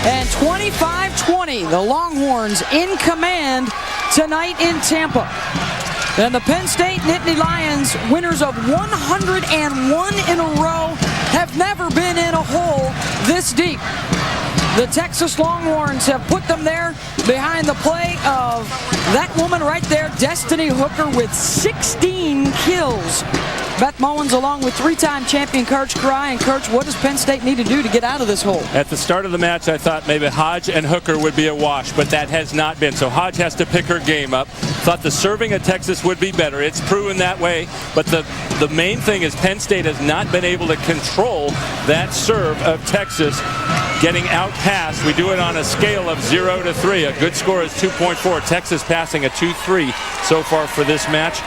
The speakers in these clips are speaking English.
And 25-20, the Longhorns in command tonight in Tampa. And the Penn State Nittany Lions, winners of 101 in a row, have never been in a hole this deep. The Texas Longhorns have put them there behind the play of that woman right there, Destiny Hooker, with 16 kills. Beth Mullins along with three-time champion Coach Cry. And Coach, what does Penn State need to do to get out of this hole? At the start of the match, I thought maybe Hodge and Hooker would be a wash, but that has not been. So Hodge has to pick her game up. Thought the serving of Texas would be better. It's proven that way. But the main thing is Penn State has not been able to control that serve of Texas getting out passed. We do it on a scale of 0 to 3. A good score is 2.4. Texas passing a 2.3 so far for this match.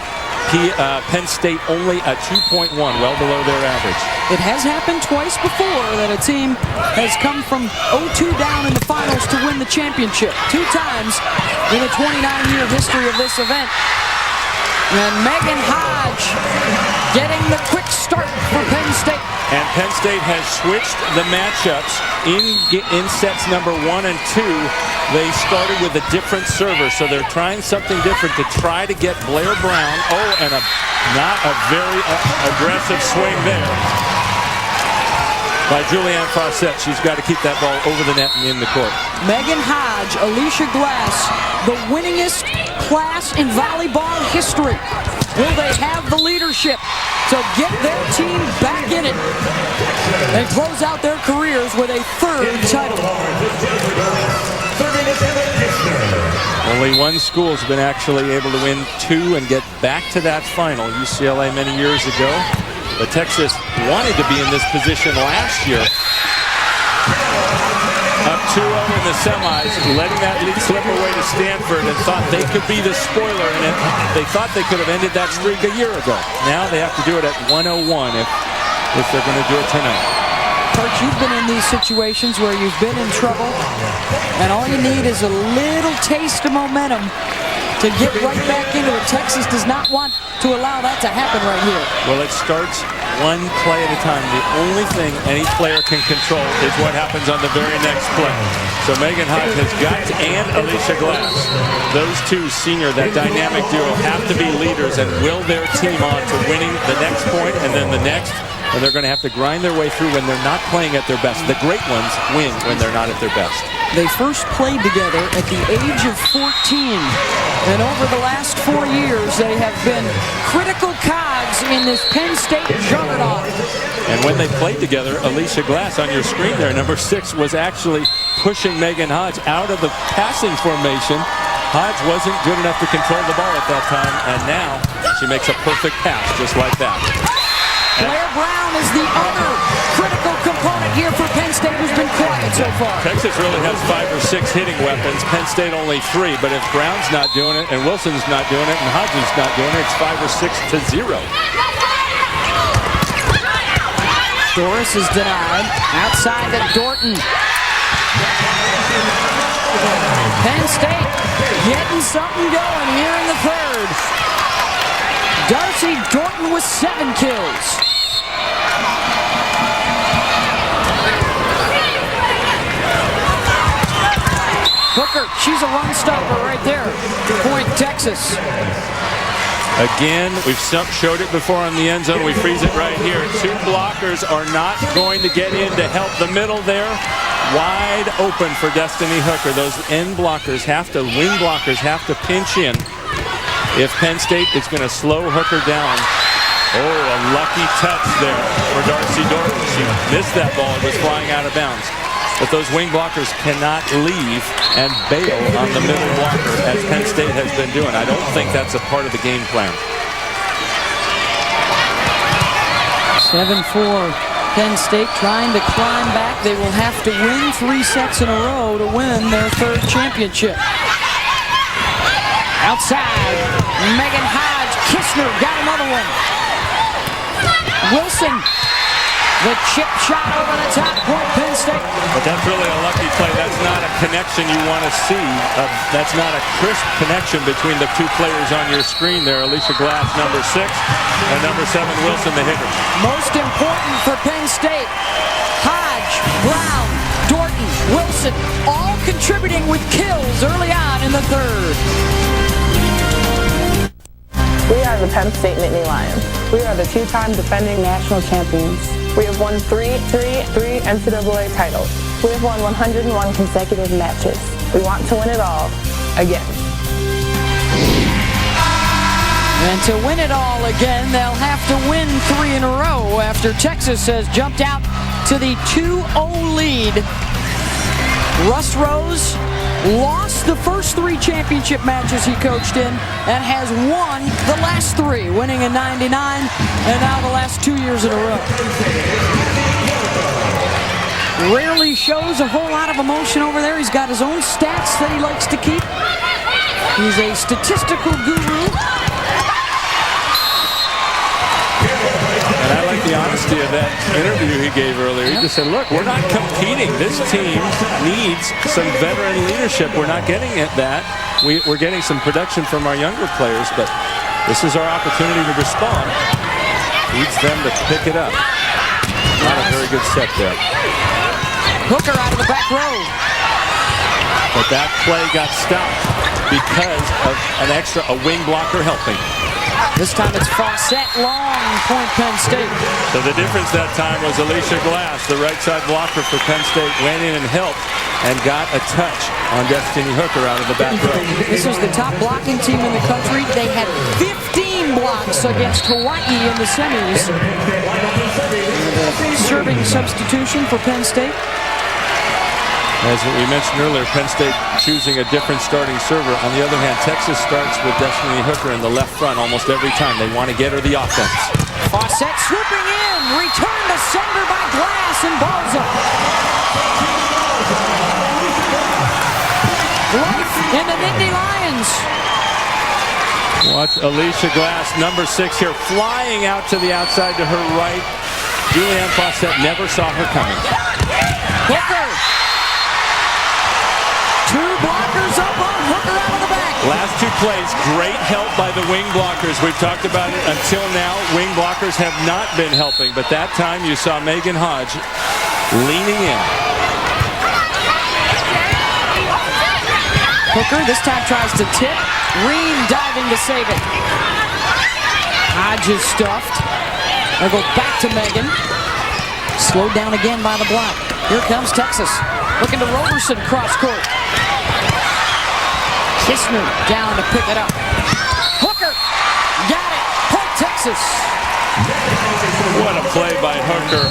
Penn State only a 2.1, well below their average. It has happened twice before that a team has come from 0-2 down in the finals to win the championship. 2 times in the 29-year history of this event. And Megan Hodge getting the quick start for Penn State. And Penn State has switched the matchups in sets number 1 and 2. They started with a different server, so they're trying something different to try to get Blair Brown. Oh, and not a very aggressive swing there by Julianne Fawcett. She's got to keep that ball over the net and in the court. Megan Hodge, Alicia Glass, the winningest class in volleyball history. Will they have the leadership to get their team back in it and close out their careers with a 3rd title? Only one school has been actually able to win 2 and get back to that final, UCLA many years ago. But Texas wanted to be in this position last year. Up 2-0 in the semis, letting that lead slip away to Stanford, and thought they could be the spoiler in it. They thought they could have ended that streak a year ago. Now they have to do it at 101 if they're going to do it tonight. Coach, you've been in these situations where you've been in trouble, and all you need is a little taste of momentum to get right back into it. Texas does not want to allow that to happen right here. Well, it starts one play at a time. The only thing any player can control is what happens on the very next play. So Megan Hodge has got to, and Alicia Glass, those two senior, that dynamic duo, have to be leaders and will their team on to winning the next point and then the next. And they're going to have to grind their way through when they're not playing at their best. The great ones win when they're not at their best. They first played together at the age of 14. And over the last 4 years, they have been critical cogs in this Penn State juggernaut. And when they played together, Alicia Glass on your screen there, number 6, was actually pushing Megan Hodge out of the passing formation. Hodge wasn't good enough to control the ball at that time, and now she makes a perfect pass just like that. Blair Brown is the other critical component here for Penn State, who's been quiet so far. Texas really has 5 or 6 hitting weapons. Penn State only 3. But if Brown's not doing it, and Wilson's not doing it, and Hodges not doing it, it's 5 or 6 to 0. Doris is denied. Outside to Dorton. Penn State getting something going here in the 3rd. Darcy Dorton with 7 kills. Hooker, she's a run stopper right there. Point Texas. Again, we've showed it before on the end zone. We freeze it right here. 2 blockers are not going to get in to help the middle there. Wide open for Destiny Hooker. Those end blockers have to, wing blockers have to pinch in if Penn State is going to slow Hooker down. Oh, a lucky touch there for Darcy Dorton. She missed that ball. It was flying out of bounds. But those wing blockers cannot leave and bail on the middle blocker, as Penn State has been doing. I don't think that's a part of the game plan. 7-4. Penn State trying to climb back. They will have to win 3 sets in a row to win their 3rd championship. Outside, Megan Hodge. Kistner got another one. Wilson, the chip shot over the top, point Penn State. But that's really a lucky play. That's not a connection you want to see. That's not a crisp connection between the 2 players on your screen there. Alicia Glass, number 6, and number 7, Wilson, the hitter. Most important for Penn State, Hodge, Brown, Dorton, Wilson. Roberson, all contributing with kills early on in the third. We are the Penn State Nittany Lions. We are the two-time defending national champions. We have won three NCAA titles. We have won 101 consecutive matches. We want to win it all again. And to win it all again, they'll have to win 3 in a row after Texas has jumped out to the 2-0 lead. Russ Rose lost the first 3 championship matches he coached in and has won the last 3, winning in '99 and now the last 2 years in a row. Rarely shows a whole lot of emotion over there. He's got his own stats that he likes to keep. He's a statistical guru. And I like the honesty of that interview he gave earlier. He just said, look, we're not competing. This team needs some veteran leadership. We're not getting at that. We're getting some production from our younger players, but this is our opportunity to respond. Needs them to pick it up. Not a very good set there. Hooker out of the back row. But that play got stopped because of a wing blocker helping. This time it's Fawcett, long point Penn State. So the difference that time was Alicia Glass, the right side blocker for Penn State, went in and helped and got a touch on Destiny Hooker out of the back row. This was the top blocking team in the country. They had 15 blocks against Hawaii in the semis. Serving substitution for Penn State. As we mentioned earlier, Penn State choosing a different starting server. On the other hand, Texas starts with Destiny Hooker in the left front almost every time. They want to get her the offense. Fawcett swooping in. Return to sender by Glass and balls up. Life in the Nittany Lions. Watch Alicia Glass, number 6 here, flying out to the outside to her right. Julianne Fawcett never saw her coming. Hooker. 2 blockers up on Hooker out of the back. Last 2 plays, great help by the wing blockers. We've talked about it until now. Wing blockers have not been helping, but that time you saw Megan Hodge leaning in. Hooker this time tries to tip. Ream diving to save it. Hodge is stuffed. They'll go back to Megan. Slowed down again by the block. Here comes Texas. Looking to Roberson cross court. Kistner down to pick it up. Hooker got it. Point Texas. What a play by Hooker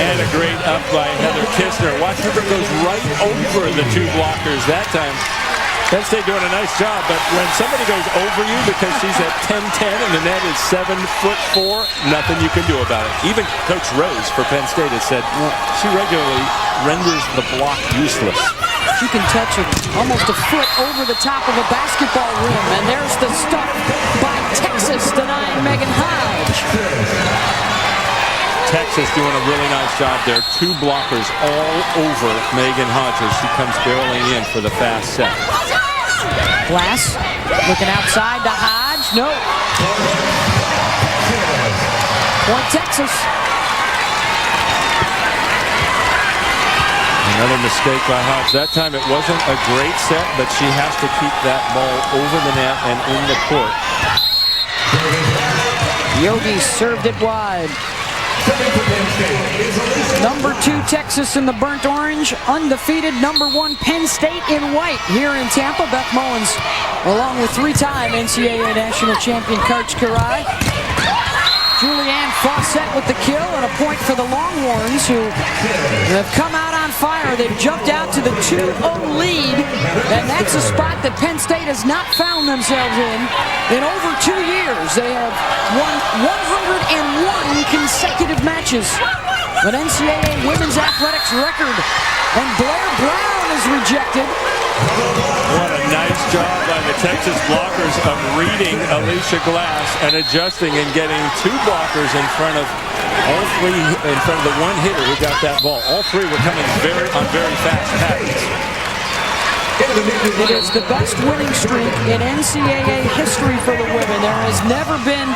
and a great up by Heather Kistner. Watch, Hooker goes right over the 2 blockers that time. Penn State doing a nice job, but when somebody goes over you because she's at 10'10" and the net is 7'4", nothing you can do about it. Even Coach Rose for Penn State has said she regularly renders the block useless. She can touch it almost a foot over the top of a basketball rim, and there's the stuff by Texas denying Megan Hodge. Texas doing a really nice job there. 2 blockers all over Megan Hodge as she comes barreling in for the fast set. Glass looking outside to Hodge. No. Point Texas. Another mistake by Hodge. That time it wasn't a great set, but she has to keep that ball over the net and in the court. Yogi served it wide. Number 2 Texas in the burnt orange, undefeated number 1 Penn State in white here in Tampa. Beth Mullins along with 3-time NCAA national champion Karch Karai. Julianne Fawcett with the kill and a point for the Longhorns, who have come out on fire. They've jumped out to the 2-0 lead, and that's a spot that Penn State has not found themselves in over 2 years. They have won 101 consecutive matches, an NCAA women's athletics record, and Blair Brown is rejected. What a nice job by the Texas blockers of reading Alicia Glass and adjusting and getting 2 blockers in front of all 3, in front of the 1 hitter who got that ball. All 3 were coming on very fast patterns. It is the best winning streak in NCAA history for the women. There has never been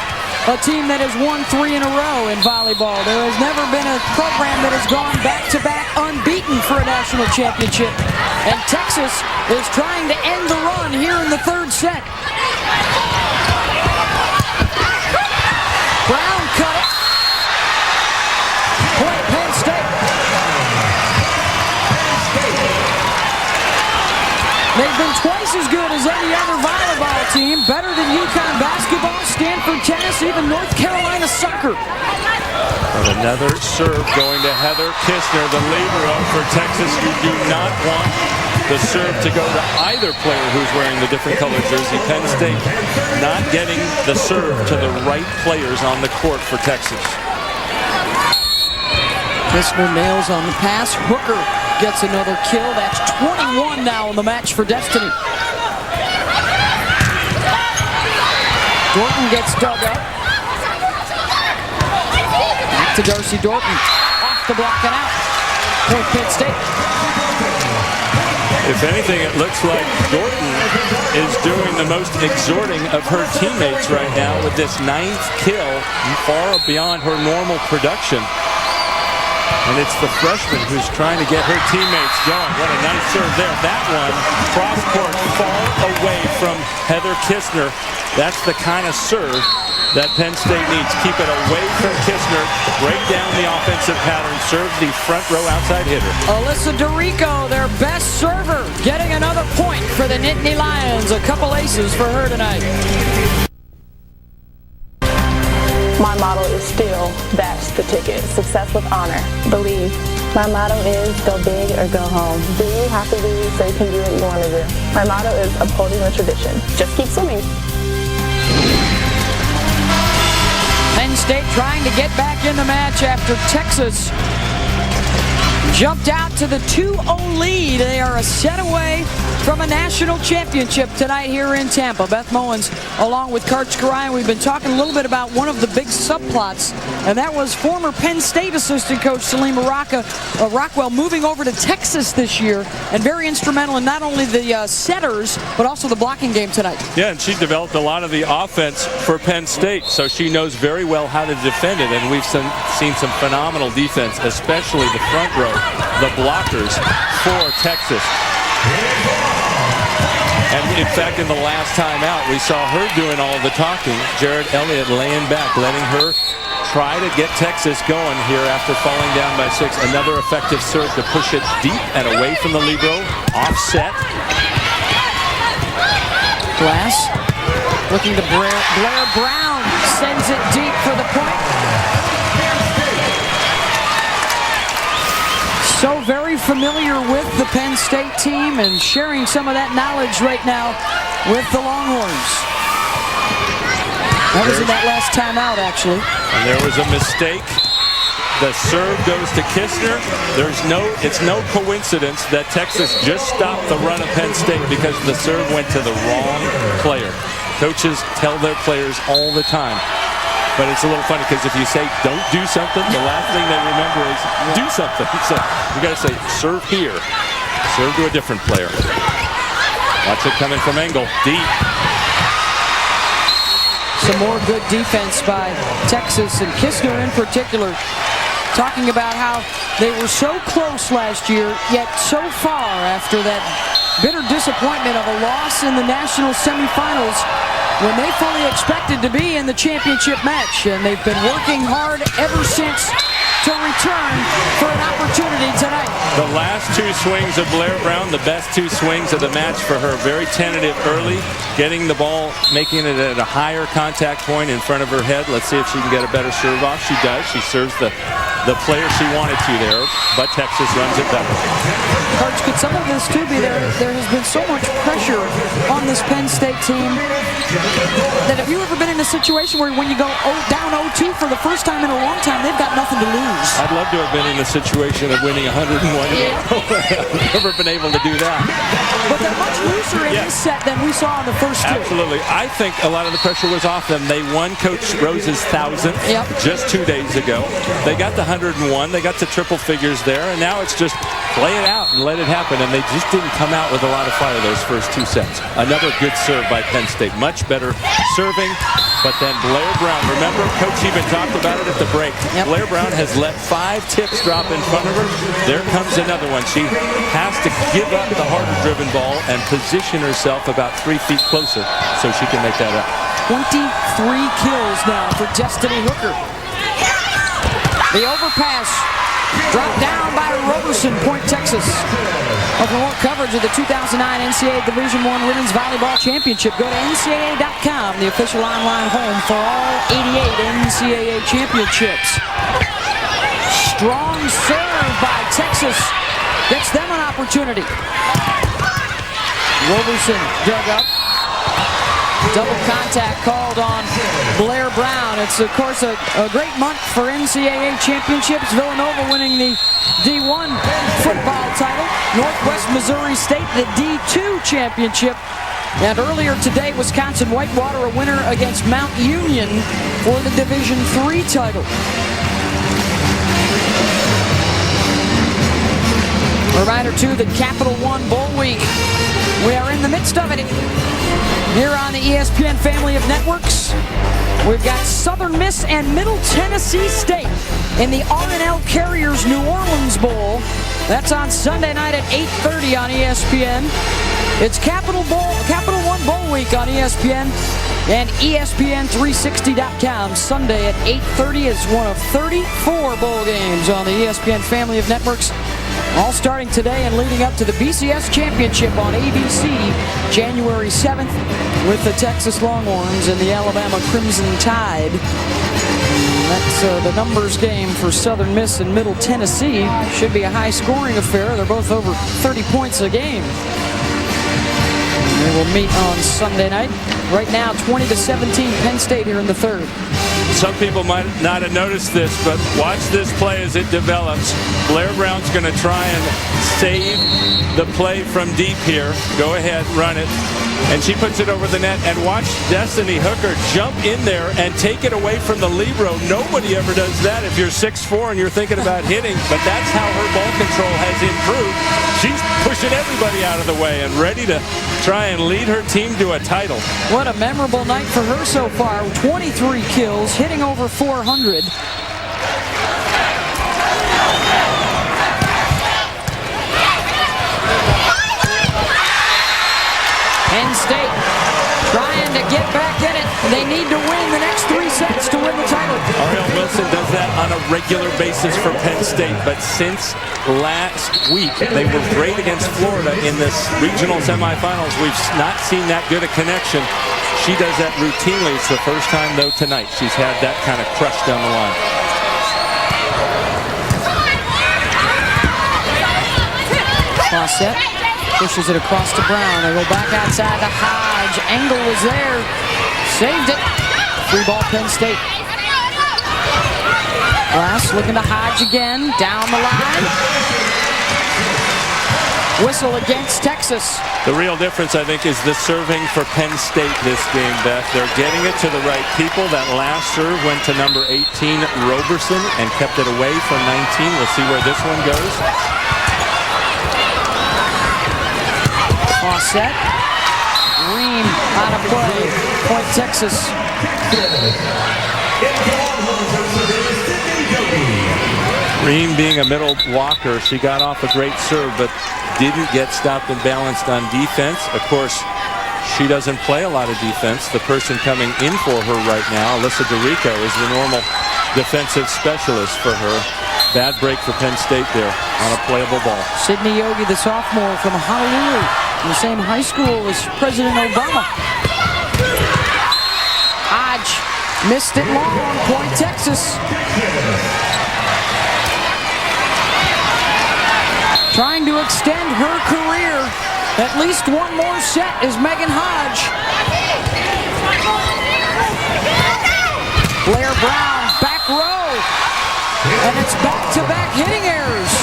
a team that has won 3 in a row in volleyball. There has never been a program that has gone back-to-back unbeaten for a national championship. And Texas is trying to end the run here in the third set. Brown cut it. Point Penn State. They've been twice as good as any other volleyball team, better than UConn basketball, Stanford tennis, even North Carolina soccer. But another serve going to Heather Kistner, the libero for Texas. You do not want the serve to go to either player who's wearing the different color jersey. Penn State not getting the serve to the right players on the court for Texas. Kistner nails on the pass. Hooker gets another kill. That's 21 now in the match for Destiny. Dorton gets dug up. Back to Darcy Dorton. Off the block and out. Point Penn State. If anything, it looks like Dorton is doing the most exhorting of her teammates right now with this 9th kill, far beyond her normal production. And it's the freshman who's trying to get her teammates going. What a nice serve there. That one, cross court, far away from Heather Kistner. That's the kind of serve that Penn State needs. Keep it away from Kistner. Break down the offensive pattern. Serve the front row outside hitter. Alyssa DeRico, their best server, getting another point for the Nittany Lions. A couple aces for her tonight. My motto is still, that's the ticket. Success with honor. Believe. My motto is go big or go home. Do you have to lose so you can do what you want to do? My motto is upholding the tradition. Just keep swimming. Penn State trying to get back in the match after Texas jumped out to the 2-0 lead. They are a set away from a national championship tonight here in Tampa. Beth Mowins along with Karch Karayan. We've been talking a little bit about one of the big subplots, and that was former Penn State assistant coach Salima Rockwell moving over to Texas this year, and very instrumental in not only the setters but also the blocking game tonight. Yeah, and she developed a lot of the offense for Penn State, so she knows very well how to defend it, and we've seen some phenomenal defense, especially the front row, the blockers for Texas. And in fact, in the last time out, we saw her doing all the talking. Jared Elliott laying back, letting her try to get Texas going here after falling down by 6. Another effective serve to push it deep and away from the libero. Offset. Glass looking to Blair Brown. Sends it deep for the point. So very familiar with the Penn State team and sharing some of that knowledge right now with the Longhorns. That was in that last timeout, actually. And there was a mistake. The serve goes to Kistner. It's no coincidence that Texas just stopped the run of Penn State because the serve went to the wrong player. Coaches tell their players all the time. But it's a little funny because if you say don't do something, the last thing they remember is do something. So you got to say serve here, serve to a different player. Watch it coming from Engel, deep. Some more good defense by Texas, and Kistner in particular, talking about how they were so close last year, yet so far after that bitter disappointment of a loss in the national semifinals when they fully expected to be in the championship match, and they've been working hard ever since to return for an opportunity tonight. The last 2 swings of Blair Brown, the best 2 swings of the match for her. Very tentative early, getting the ball, making it at a higher contact point in front of her head. Let's see if she can get a better serve off. She does. She serves the player she wanted to there, but Texas runs it better. Coach, could some of this too be there has been so much pressure on this Penn State team that have you ever been in a situation where when you go down 0-2 for the first time in a long time, they've got nothing to lose? I'd love to have been in a situation of winning 101. I've never been able to do that. But they're much looser in this set than we saw in the first 2. Absolutely. I think a lot of the pressure was off them. They won Coach Rose's 1,000th just 2 days ago. They got the 101. They got to triple figures there, and now it's just play it out and let it happen, and they just didn't come out with a lot of fire those first 2 sets. Another good serve by Penn State. Much better serving, but then Blair Brown. Remember, Coach even talked about it at the break. Yep. Blair Brown has let 5 tips drop in front of her. There comes another one. She has to give up the harder-driven ball and position herself about 3 feet closer so she can make that up. 23 kills now for Destiny Hooker. The overpass dropped down by Roberson, Point, Texas. For more coverage of the 2009 NCAA Division I Women's Volleyball Championship, go to NCAA.com, the official online home for all 88 NCAA championships. Strong serve by Texas gets them an opportunity. Roberson dug up. Double contact called on Blair Brown. It's, of course, a great month for NCAA championships. Villanova winning the D1 football title. Northwest Missouri State, the D2 championship. And earlier today, Wisconsin Whitewater, a winner against Mount Union for the Division III title. A reminder, too, that Capital One Bowl Week. We are in the midst of it here on the ESPN family of networks. We've got Southern Miss and Middle Tennessee State in the R&L Carriers New Orleans Bowl. That's on Sunday night at 8:30 on ESPN. It's Capital One Bowl Week on ESPN and ESPN360.com. Sunday at 8:30 is one of 34 bowl games on the ESPN family of networks. All starting today and leading up to the BCS Championship on ABC January 7th with the Texas Longhorns and the Alabama Crimson Tide. That's the numbers game for Southern Miss and Middle Tennessee. Should be a high-scoring affair. They're both over 30 points a game. They will meet on Sunday night. Right now, 20-17 Penn State here in the third. Some people might not have noticed this, but watch this play as it develops. Blair Brown's going to try and save the play from deep here. Go ahead, run it. And she puts it over the net. And watch Destiny Hooker jump in there and take it away from the libero. Nobody ever does that if you're 6'4" and you're thinking about hitting. But that's how her ball control has improved. She's pushing everybody out of the way and ready to try and lead her team to a title. What a memorable night for her so far. 23 kills, hitting over 400. Penn State trying to get back in it. They need to win the next 3 sets to win the title. Ariel Wilson does that on a regular basis for Penn State, but since last week, they were great against Florida in this regional semifinals. We've not seen that good a connection. She does that routinely. It's the first time, though, tonight she's had that kind of crush down the line. Cross set. Pushes it across to Brown. They go back outside to Hodge. Engel was there. Saved it. Free ball, Penn State. Glass looking to Hodge again. Down the line. Whistle against Texas. The real difference, I think, is the serving for Penn State this game, Beth. They're getting it to the right people. That last serve went to number 18, Roberson, and kept it away from 19. We'll see where this one goes. Cross set. Ream out of play. Point, Texas. Ream being a middle blocker, she got off a great serve, but didn't get stopped and balanced on defense. Of course, she doesn't play a lot of defense. The person coming in for her right now, Alyssa DeRico, is the normal defensive specialist for her. Bad break for Penn State there on a playable ball. Sydney Yogi, the sophomore from Honolulu, in the same high school as President Obama. Hodge missed it long. Point, Texas. Trying to extend her career. At least one more set is Megan Hodge. Blair Brown, back row. And it's back-to-back hitting errors.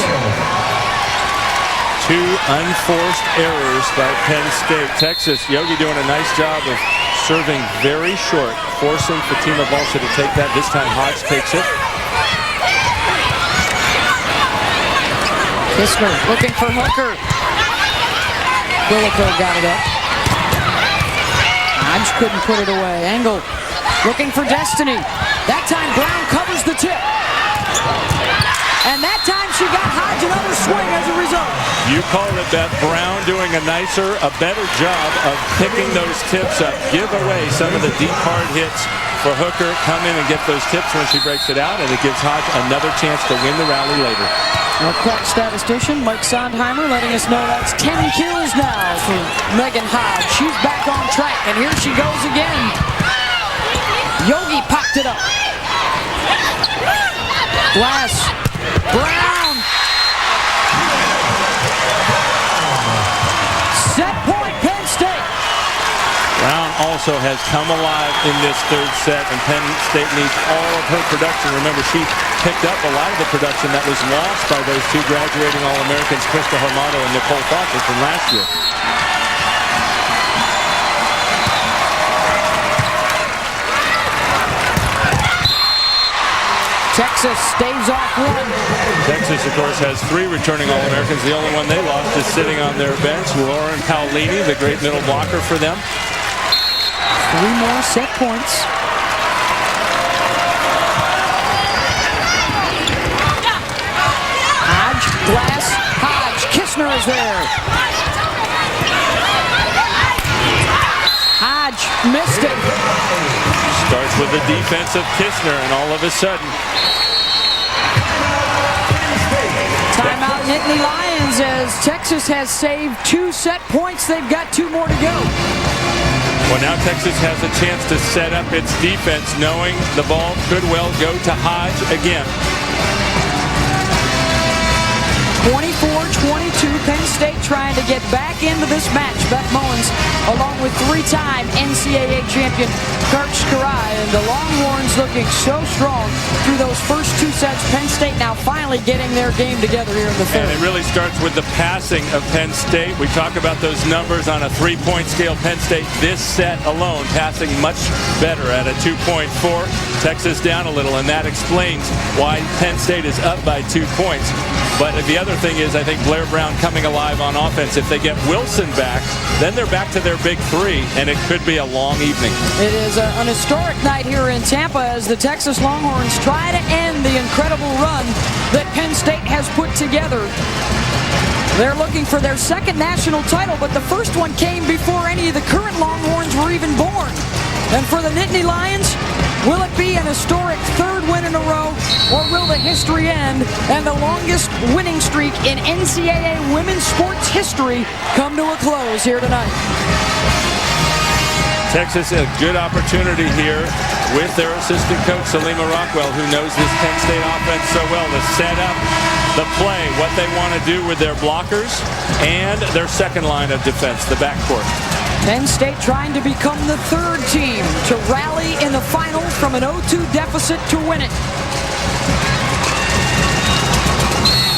2 unforced errors by Penn State. Texas, Yogi doing a nice job of serving very short, forcing Fatima Balsa to take that. This time Hodge takes it. Kistner looking for Hooker. Billico got it up. Hodge couldn't put it away. Engel looking for Destiny. That time Brown covers the tip. And that time she got Hodge another swing as a result. You called it, Beth. Brown doing a better job of picking those tips up. Give away some of the deep hard hits for Hooker. Come in and get those tips when she breaks it out, and it gives Hodge another chance to win the rally later. Our crack statistician, Mike Sondheimer, letting us know that's 10 kills now for Megan Hodge. She's back on track, and here she goes again. Yogi popped it up. Glass. Brown. Set point, Penn State. Brown also has come alive in this third set, and Penn State needs all of her production. Remember, she picked up a lot of the production that was lost by those two graduating All-Americans, Krista Hormato and Nicole Foster, from last year. Texas staves off one. Texas, of course, has 3 returning All-Americans. The only one they lost is sitting on their bench, Lauren Paolini, the great middle blocker for them. 3 more set points. Hodge, Glass, Hodge. Kistner is there. Hodge missed it. Starts with the defense of Kistner, and all of a sudden, timeout Nittany Lions as Texas has saved 2 set points. They've got 2 more to go. well, now Texas has a chance to set up its defense, knowing the ball could well go to Hodge again. 24-22, Penn State trying to get back into this match. Beth Mowins, along with 3-time NCAA champion Kurt Skarai, and the Longhorns looking so strong through those first 2 sets. Penn State now finally getting their game together here in the third. And it really starts with the passing of Penn State. We talk about those numbers on a 3-point scale. Penn State, this set alone, passing much better at a 2.4. Texas down a little, and that explains why Penn State is up by 2 points. But the other thing is, I think Blair Brown coming alive on offense. If they get Wilson back, then they're back to their big 3, and it could be a long evening. It is an historic night here in Tampa as the Texas Longhorns try to end the incredible run that Penn State has put together. They're looking for their 2nd national title, but the first one came before any of the current Longhorns were even born. And for the Nittany Lions, will it be an historic 3rd win in a row, or will the history end and the longest winning streak in NCAA women's sports history come to a close here tonight? Texas, a good opportunity here with their assistant coach, Salima Rockwell, who knows this Penn State offense so well, to set up the play, what they want to do with their blockers and their second line of defense, the backcourt. Penn State trying to become the 3rd team to rally in the final from an 0-2 deficit to win it.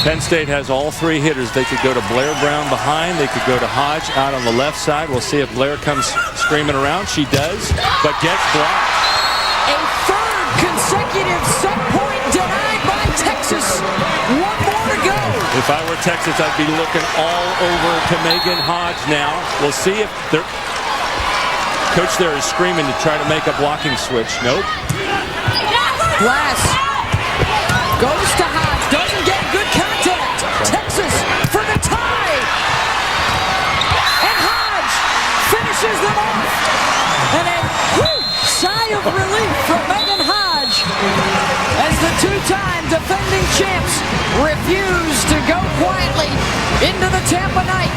Penn State has all 3 hitters. They could go to Blair Brown behind. They could go to Hodge out on the left side. We'll see if Blair comes screaming around. She does, but gets blocked. A 3rd consecutive set point denied by Texas. 1 more to go. If I were Texas, I'd be looking all over to Megan Hodge now. We'll see if their coach there is screaming to try to make a blocking switch. Nope. Glass goes to Hodge. Doesn't get good contact. Texas for the tie. And Hodge finishes them off. And a sigh of relief from Megan Hodge as the 2-time defending champs refuse to go quietly into the Tampa night.